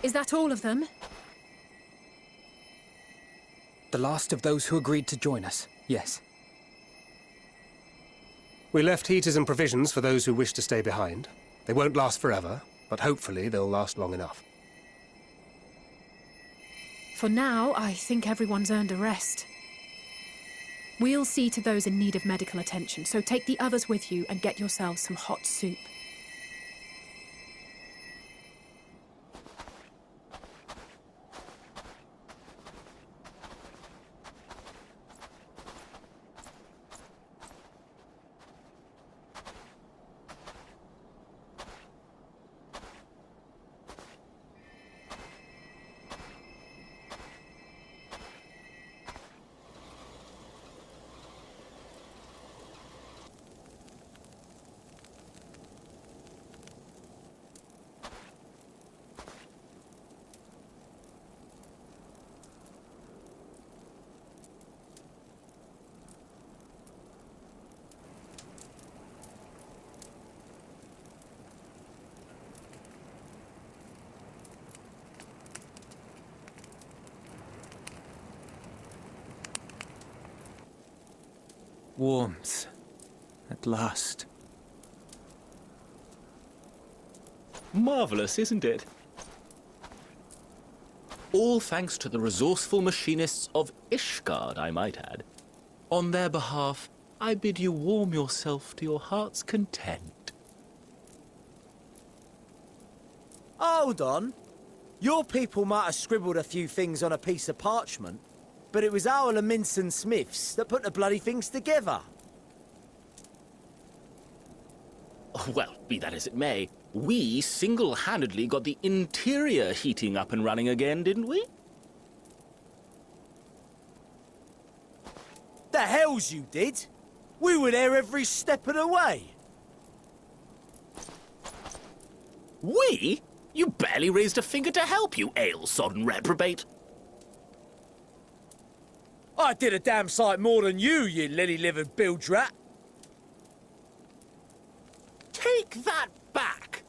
Is that all of them? The last of those who agreed to join us, yes. We left heaters and provisions for those who wish to stay behind. They won't last forever, but hopefully they'll last long enough. For now, I think everyone's earned a rest. We'll see to those in need of medical attention, so take the others with you and get yourselves some hot soup. Warmth. At last. Marvelous, isn't it? All thanks to the resourceful machinists of Ishgard, I might add. On their behalf, I bid you warm yourself to your heart's content. Hold on. Your people might have scribbled a few things on a piece of parchment, but it was our Leminson Smiths that put the bloody things together. Well, be that as it may, we single-handedly got the interior heating up and running again, didn't we? The hells you did! We were there every step of the way. We? You barely raised a finger to help, you ale-sodden reprobate. I did a damn sight more than you lily-livered bilge rat. Take that back!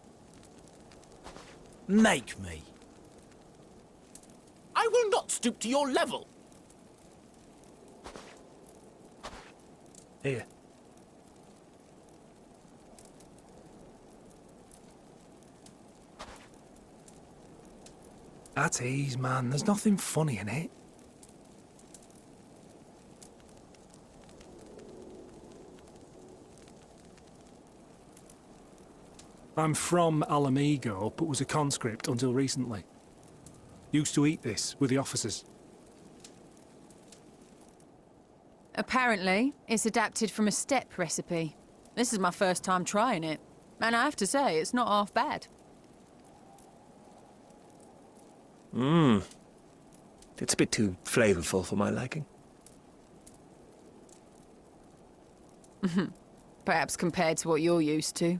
Make me. I will not stoop to your level. Here. At ease, man. There's nothing funny in it. I'm from Alamigo, but was a conscript until recently. Used to eat this with the officers. Apparently, it's adapted from a steppe recipe. This is my first time trying it, and I have to say, it's not half bad. It's a bit too flavorful for my liking. Perhaps compared to what you're used to.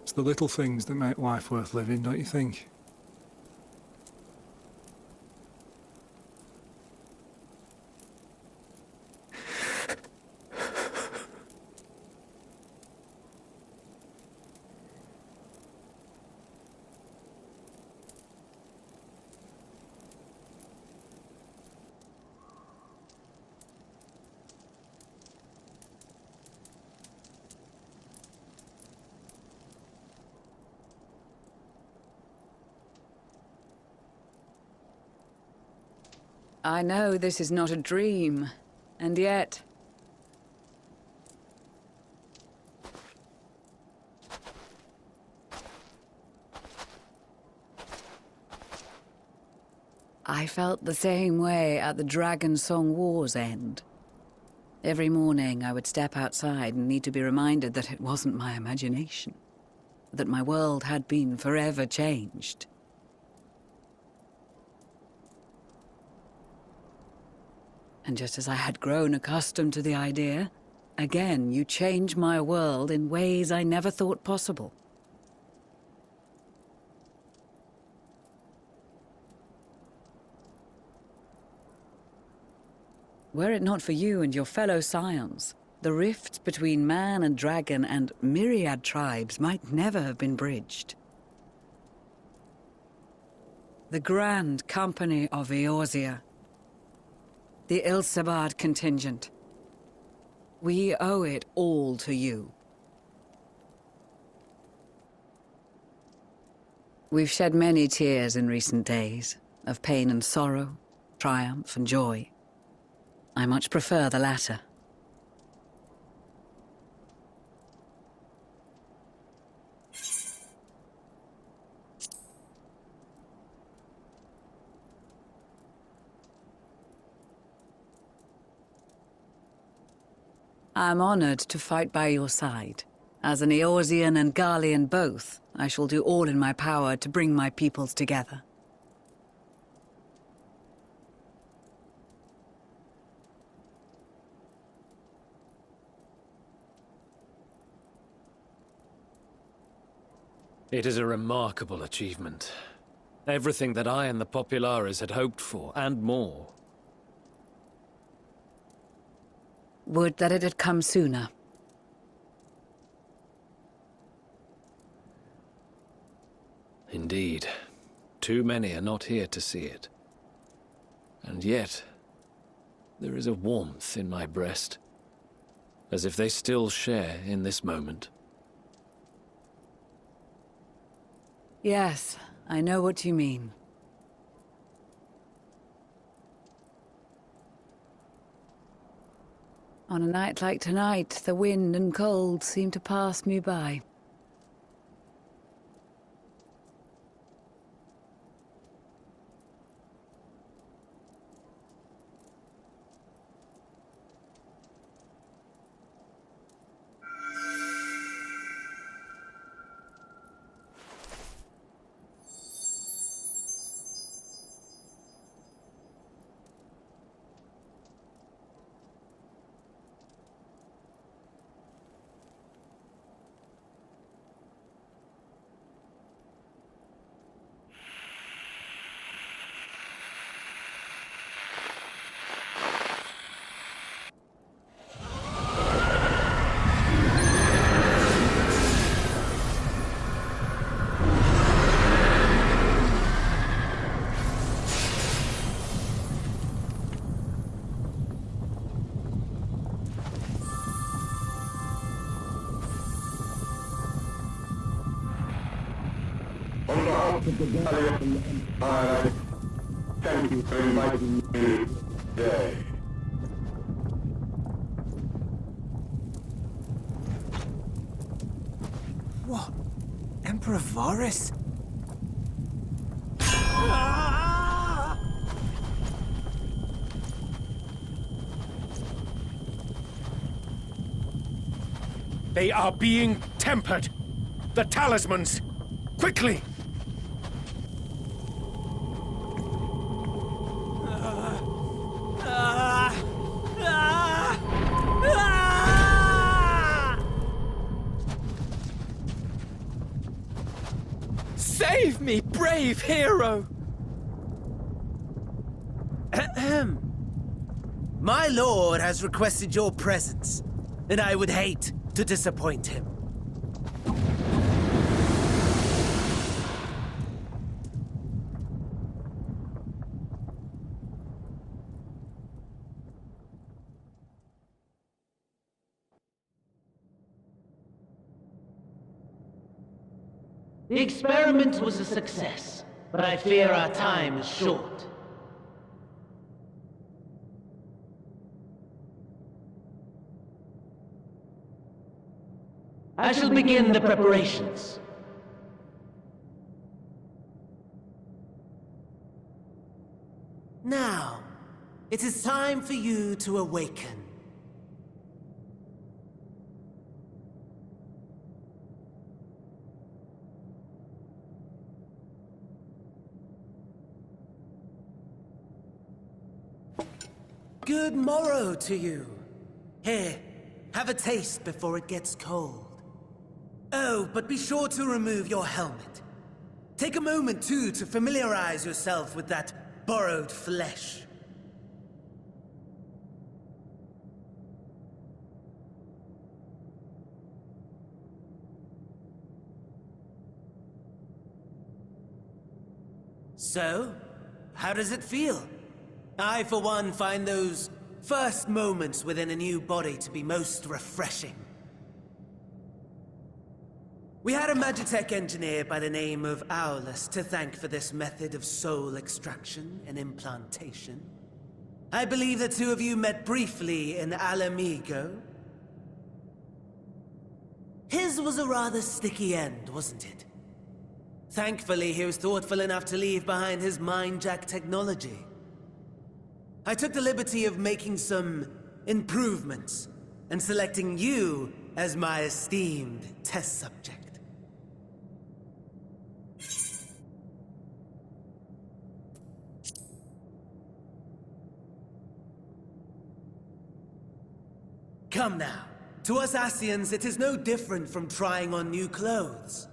It's the little things that make life worth living, don't you think? I know this is not a dream, and yet... I felt the same way at the Dragon Song War's end. Every morning I would step outside and need to be reminded that it wasn't my imagination, that my world had been forever changed. And just as I had grown accustomed to the idea, Again, you change my world in ways I never thought possible. Were it not for you and your fellow scions, the rift between man and dragon and myriad tribes might never have been bridged. The Grand Company of Eorzea. The Ilsabard contingent. We owe it all to you. We've shed many tears in recent days, of pain and sorrow, triumph and joy. I much prefer the latter. I'm honored to fight by your side. As an Eorzean and Garlean both, I shall do all in my power to bring my peoples together. It is a remarkable achievement. Everything that I and the Populares had hoped for, and more. Would that it had come sooner. Indeed. Too many are not here to see it. And yet, there is a warmth in my breast, as if they still share in this moment. Yes, I know what you mean. On a night like tonight, the wind and cold seem to pass me by. On behalf of the Gallian Empire, thank you for inviting me today. What? Emperor Varys? They are being tempered. The talismans. Quickly! Save me, brave hero! Ahem. My lord has requested your presence, and I would hate to disappoint him. The experiment was a success, but I fear our time is short. I shall begin the preparations. Now, it is time for you to awaken. Good morrow to you. Here, Have a taste before it gets cold. Oh, but be sure to remove your helmet. Take a moment, too, to familiarize yourself with that borrowed flesh. So, how does it feel? I, for one, find those first moments within a new body to be most refreshing. We had a Magitech engineer by the name of Aulus to thank for this method of soul extraction and implantation. I believe the two of you met briefly in Alamigo. His was a rather sticky end, wasn't it? Thankfully, he was thoughtful enough to leave behind his mind-jack technology. I took the liberty of making some improvements and selecting you as my esteemed test subject. Come now. To us Asians, it is no different from trying on new clothes.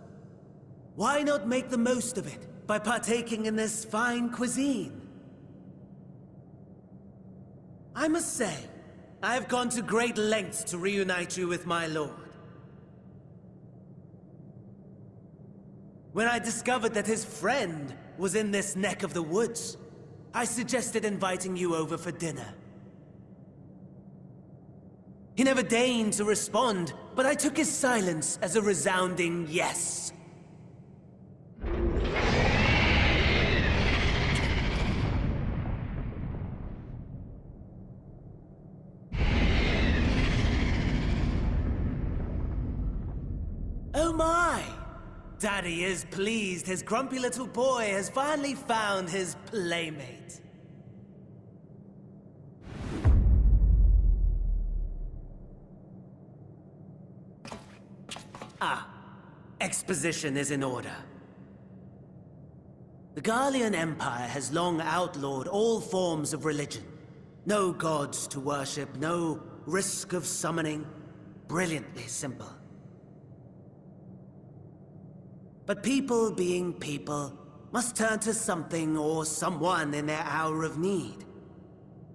Why not make the most of it by partaking in this fine cuisine? I must say, I have gone to great lengths to reunite you with my lord. When I discovered that his friend was in this neck of the woods, I suggested inviting you over for dinner. He never deigned to respond, but I took his silence as a resounding yes. Oh my! Daddy is pleased his grumpy little boy has finally found his playmate. Exposition is in order. The Garlean Empire has long outlawed all forms of religion. No gods to worship, no risk of summoning. Brilliantly simple. But people being people must turn to something or someone in their hour of need.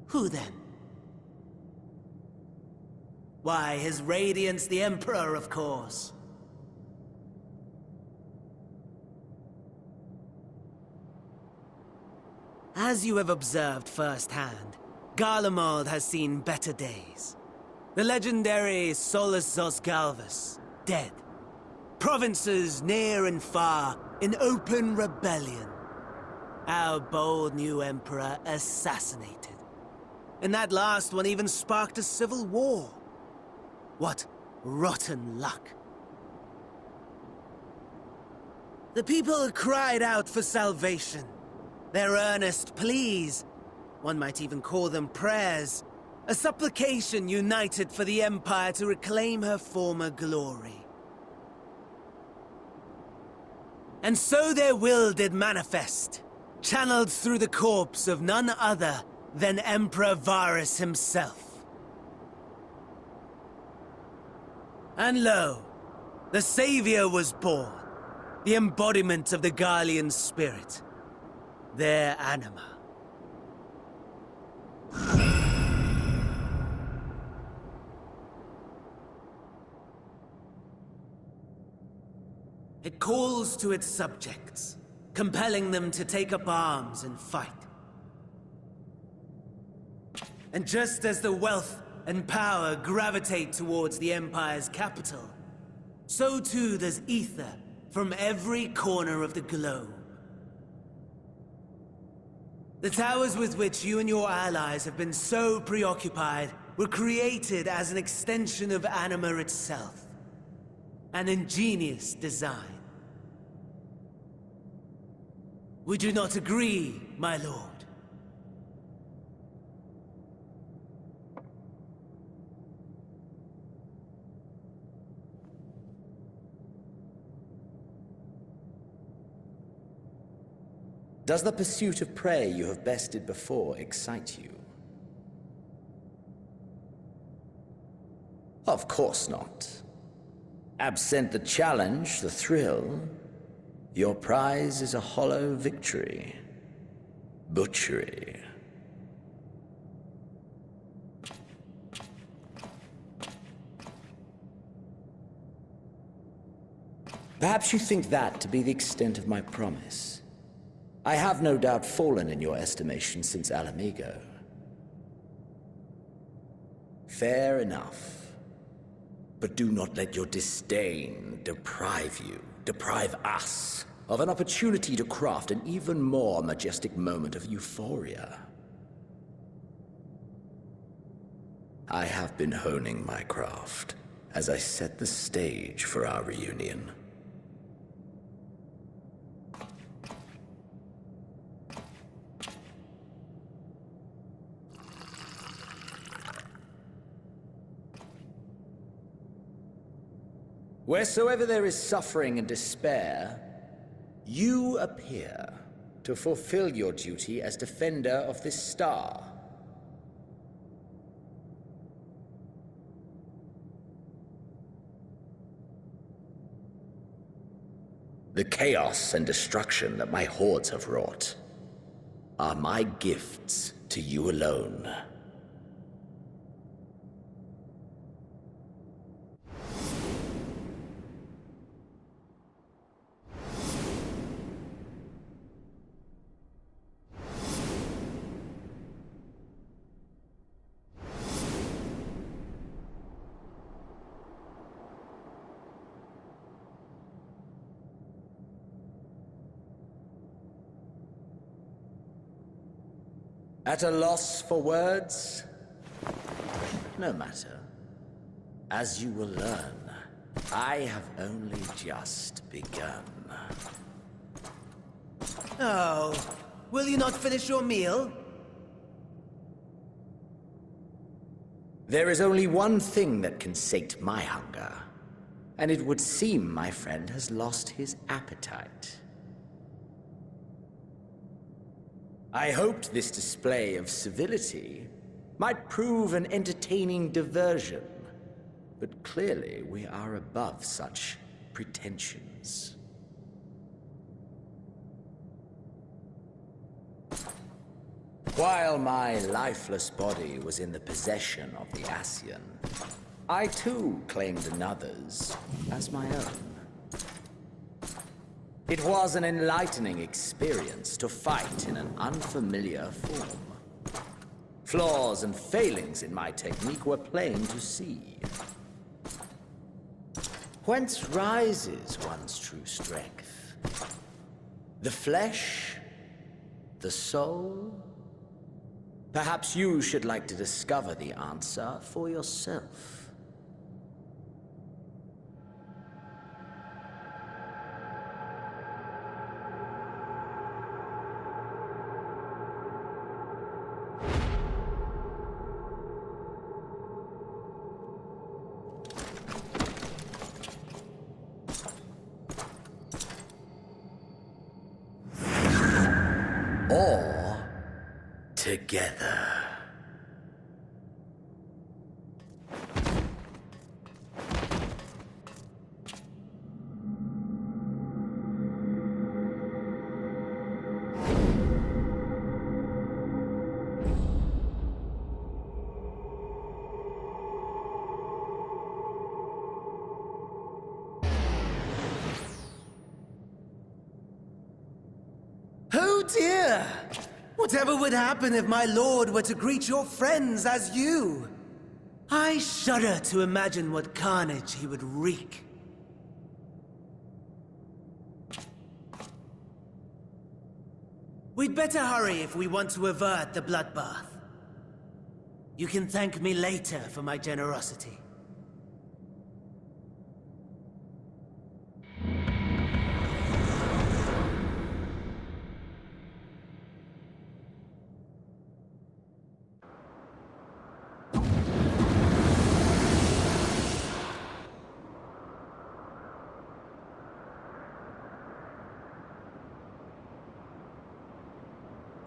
Who then? Why, His Radiance the Emperor, of course. As you have observed firsthand, Garlemald has seen better days. The legendary Solus Zosgalvus, dead. Provinces near and far in open rebellion. Our bold new emperor assassinated. And that last one even sparked a civil war. What rotten luck. The people cried out for salvation. Their earnest pleas, one might even call them prayers, a supplication united for the Empire to reclaim her former glory. And so their will did manifest, channeled through the corpse of none other than Emperor Varus himself. And lo, the Savior was born, the embodiment of the Garlean spirit. Their anima. It calls to its subjects, compelling them to take up arms and fight. And just as the wealth and power gravitate towards the Empire's capital, so too does ether from every corner of the globe. The towers with which you and your allies have been so preoccupied were created as an extension of Anima itself. An ingenious design. Would you not agree, my lord? Does the pursuit of prey you have bested before excite you? Of course not. Absent the challenge, the thrill, your prize is a hollow victory. Butchery. Perhaps you think that to be the extent of my promise. I have no doubt fallen in your estimation since Alamigo. Fair enough. But do not let your disdain deprive us, of an opportunity to craft an even more majestic moment of euphoria. I have been honing my craft as I set the stage for our reunion. Wheresoever there is suffering and despair, you appear to fulfill your duty as defender of this star. The chaos and destruction that my hordes have wrought are my gifts to you alone. At a loss for words? No matter. As you will learn, I have only just begun. Oh, will you not finish your meal? There is only one thing that can sate my hunger, and it would seem my friend has lost his appetite. I hoped this display of civility might prove an entertaining diversion, but clearly we are above such pretensions. While my lifeless body was in the possession of the Ascian, I too claimed another's as my own. It was an enlightening experience to fight in an unfamiliar form. Flaws and failings in my technique were plain to see. Whence rises one's true strength? The flesh? The soul? Perhaps you should like to discover the answer for yourself. Or together. Oh dear! Whatever would happen if my lord were to greet your friends as you? I shudder to imagine what carnage he would wreak. We'd better hurry if we want to avert the bloodbath. You can thank me later for my generosity.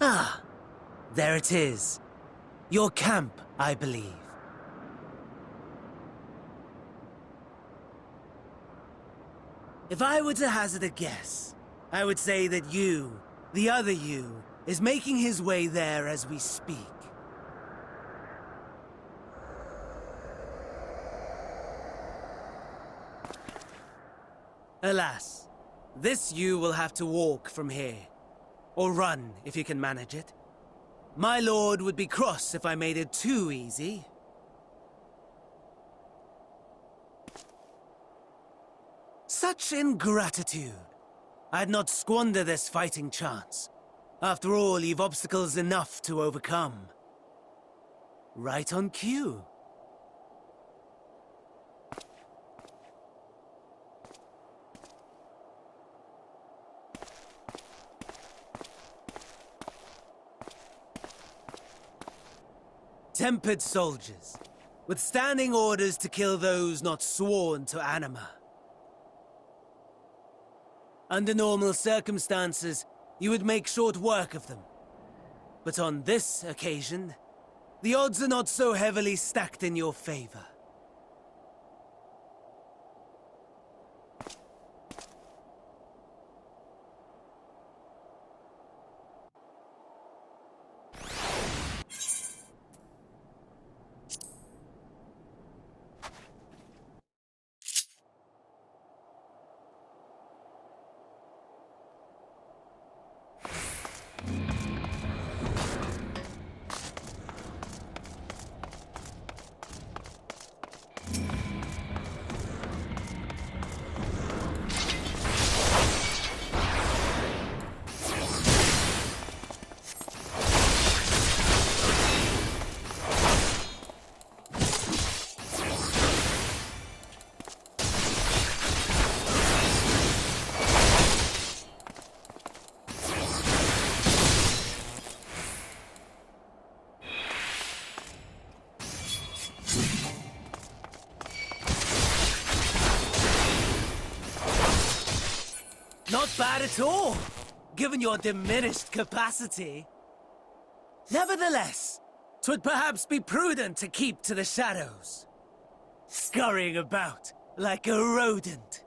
Ah, there it is. Your camp, I believe. If I were to hazard a guess, I would say that you, the other you, is making his way there as we speak. Alas, this you will have to walk from here. Or run, if you can manage it. My lord would be cross if I made it too easy. Such ingratitude. I'd not squander this fighting chance. After all, you've obstacles enough to overcome. Right on cue. Tempered soldiers, with standing orders to kill those not sworn to Anima. Under normal circumstances, you would make short work of them. But on this occasion, the odds are not so heavily stacked in your favor. Not bad at all, given your diminished capacity. Nevertheless, 'twould perhaps be prudent to keep to the shadows. Scurrying about like a rodent.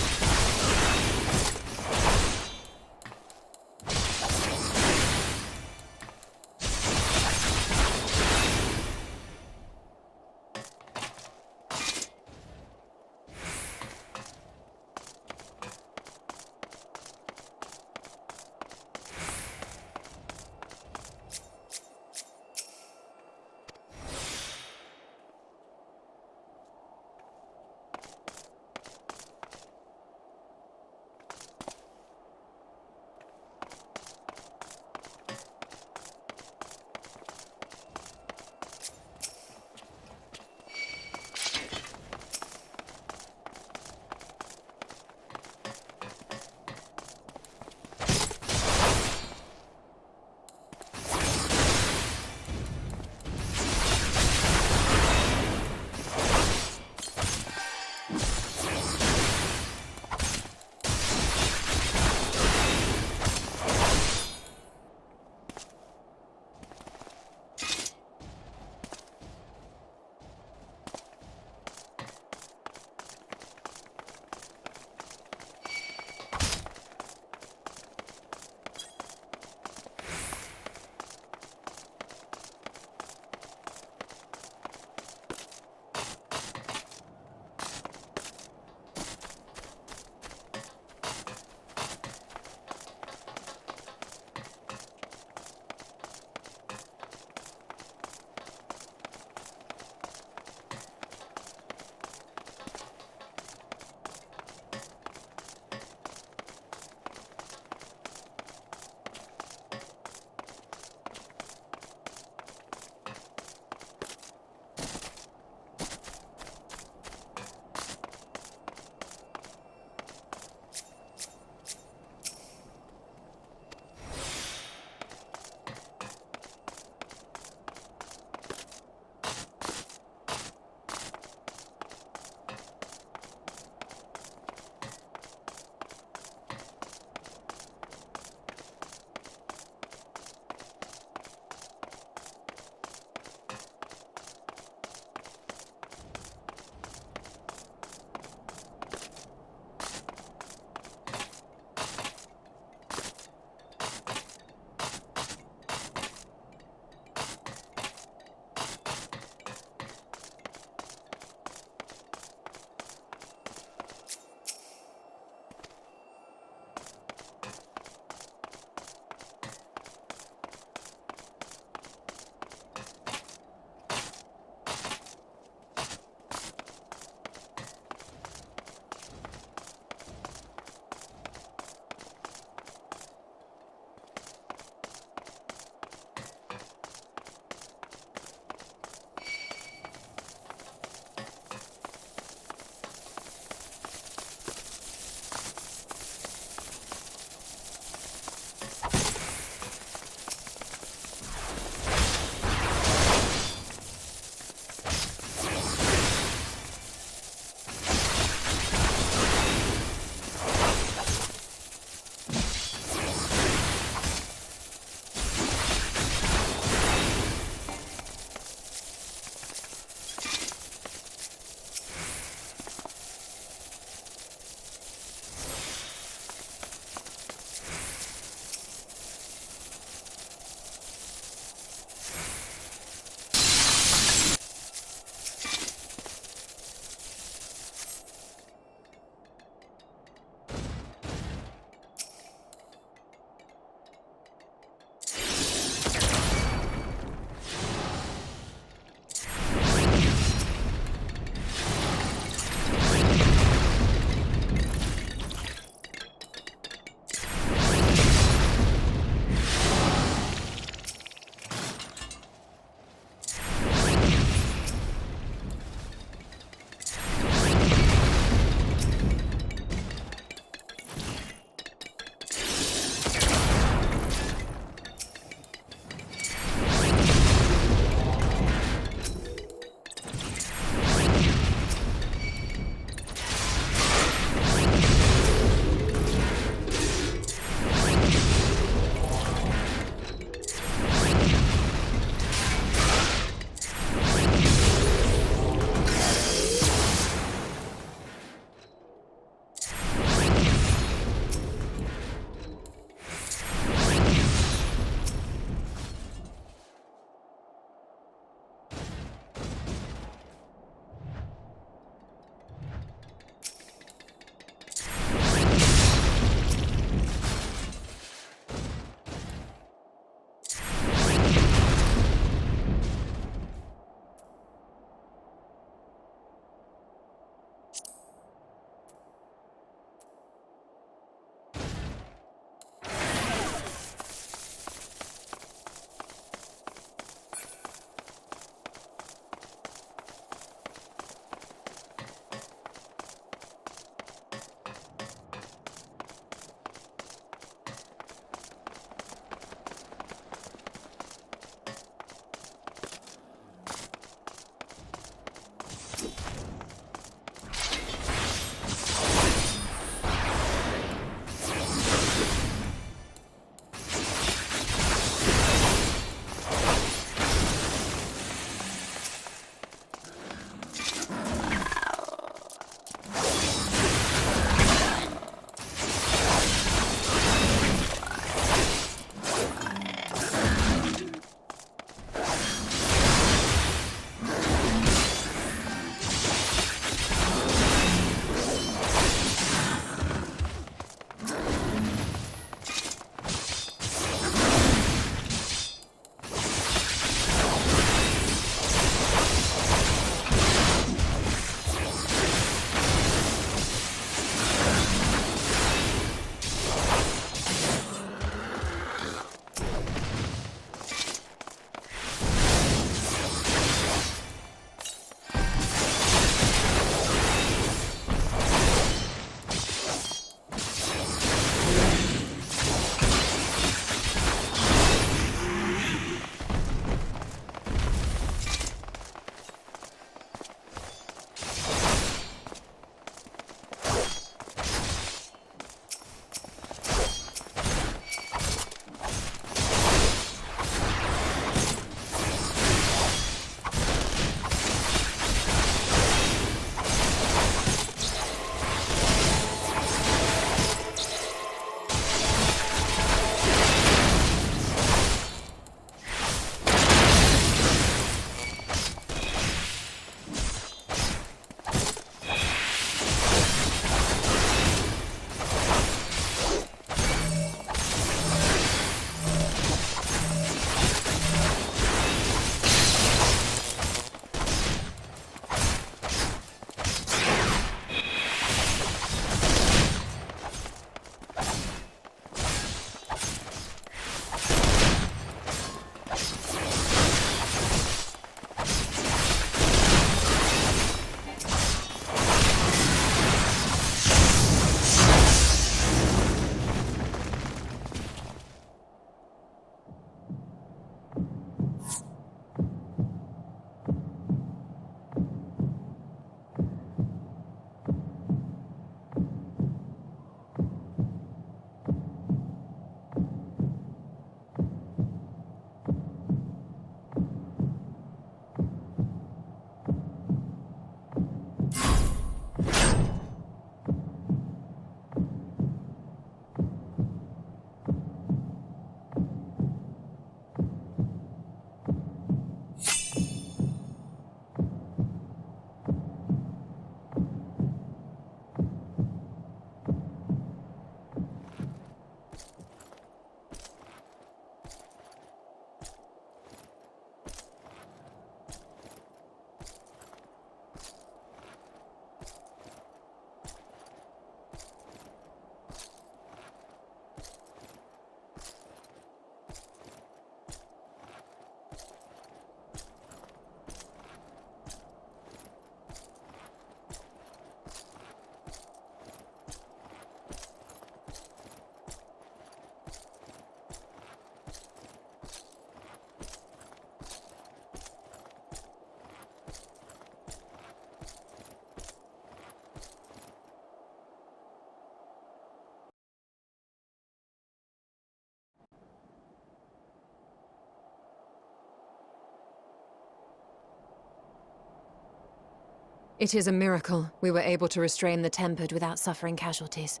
It is a miracle we were able to restrain the Tempered without suffering casualties.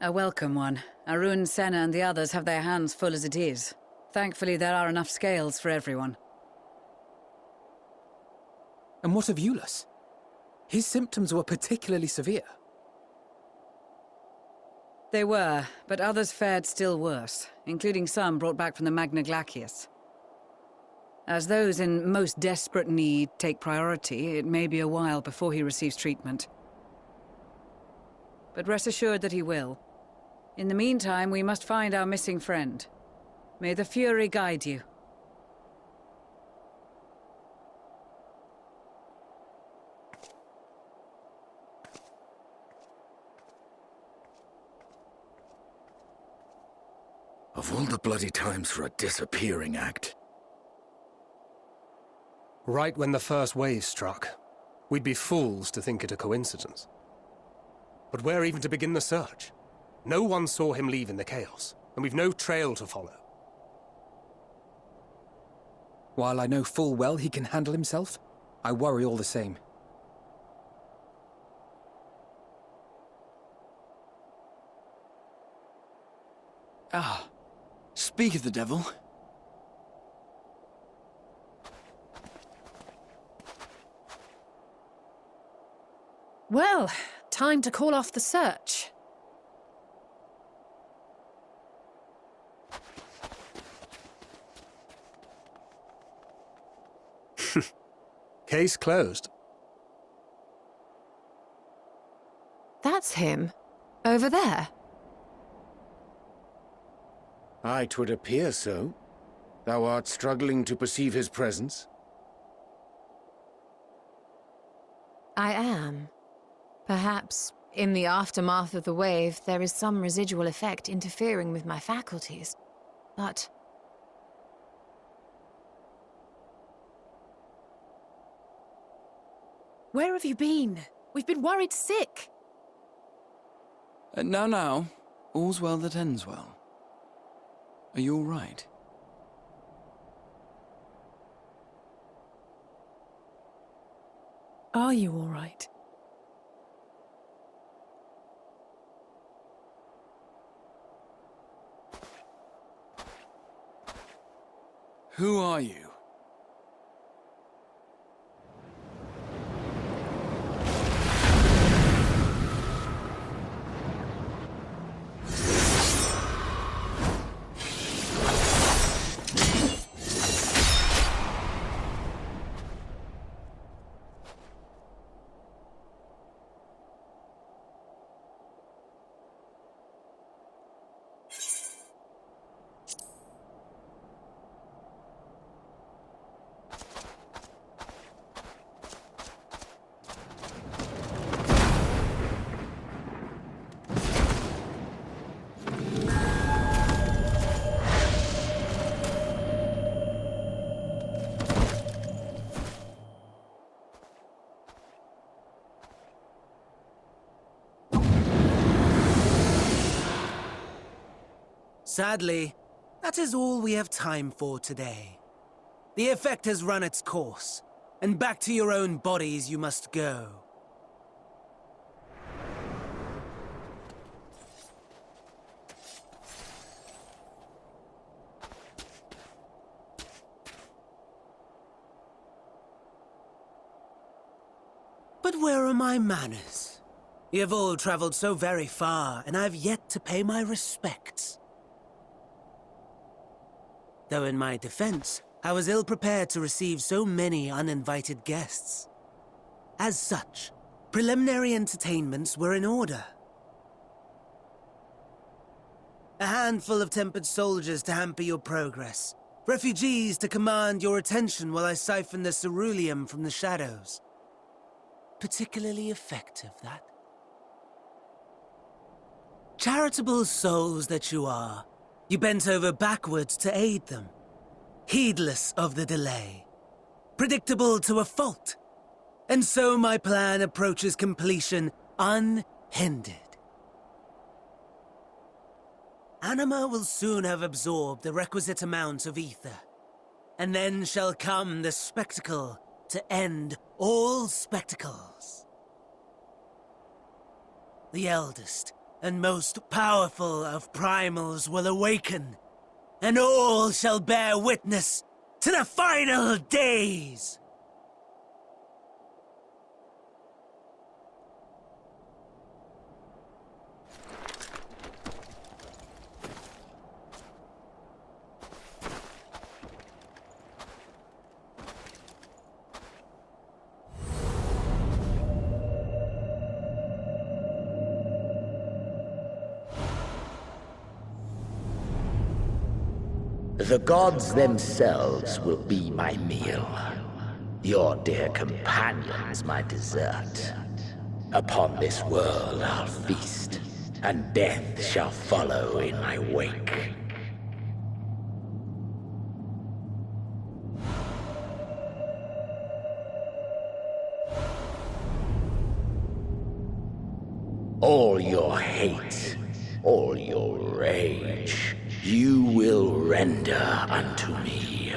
A welcome one. Arun, Senna, and the others have their hands full as it is. Thankfully, there are enough scales for everyone. And what of Eulus? His symptoms were particularly severe. They were, but others fared still worse, including some brought back from the Magna Glacius. As those in most desperate need take priority, it may be a while before he receives treatment. But rest assured that he will. In the meantime, we must find our missing friend. May the Fury guide you. Of all the bloody times for a disappearing act. Right when the first wave struck, we'd be fools to think it a coincidence. But where even to begin the search? No one saw him leave in the chaos, and we've no trail to follow. While I know full well he can handle himself, I worry all the same. Ah, speak of the devil. Well, time to call off the search. Case closed. That's him. Over there. Aye, 'twould appear so. Thou art struggling to perceive his presence? I am. Perhaps, in the aftermath of the wave, there is some residual effect interfering with my faculties. But... Where have you been? We've been worried sick. Now. All's well that ends well. Are you all right? Are you all right? Who are you? Sadly, that is all we have time for today. The effect has run its course, and back to your own bodies you must go. But where are my manners? You have all traveled so very far, and I have yet to pay my respects. Though in my defense, I was ill-prepared to receive so many uninvited guests. As such, preliminary entertainments were in order. A handful of tempered soldiers to hamper your progress. Refugees to command your attention while I siphon the ceruleum from the shadows. Particularly effective, that. Charitable souls that you are. You bent over backwards to aid them, heedless of the delay, predictable to a fault. And so my plan approaches completion unhindered. Anima will soon have absorbed the requisite amount of ether, and then shall come the spectacle to end all spectacles. The eldest and most powerful of primals will awaken, and all shall bear witness to the final days! The gods themselves will be my meal. Your dear companions my dessert. Upon this world I'll feast, and death shall follow in my wake. All your hate, all your rage, you will render unto me.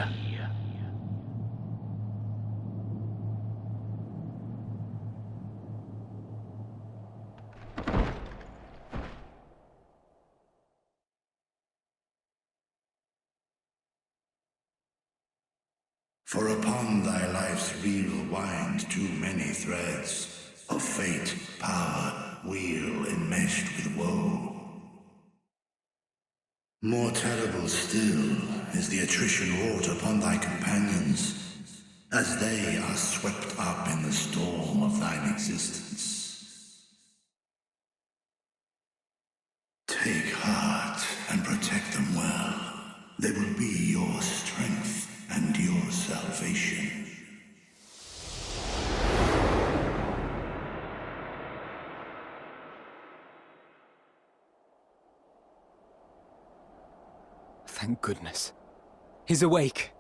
For upon thy life's reel wind too many threads of fate, power, weal enmeshed with woe. More terrible still is the attrition wrought upon thy companions, as they are swept up in the storm of thine existence. Take heart and protect them well. They will be your strength and your salvation. Thank goodness. He's awake.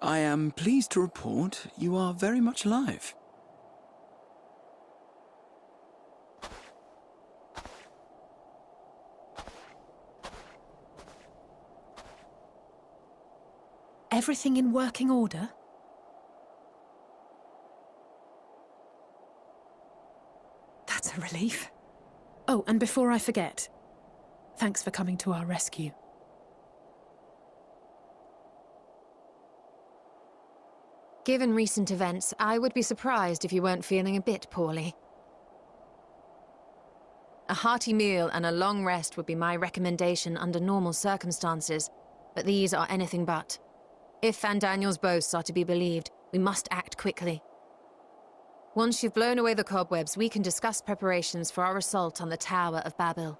I am pleased to report you are very much alive. Everything in working order? That's a relief. Oh, and before I forget, thanks for coming to our rescue. Given recent events, I would be surprised if you weren't feeling a bit poorly. A hearty meal and a long rest would be my recommendation under normal circumstances, but these are anything but. If Van Daniel's boasts are to be believed, we must act quickly. Once you've blown away the cobwebs, we can discuss preparations for our assault on the Tower of Babel.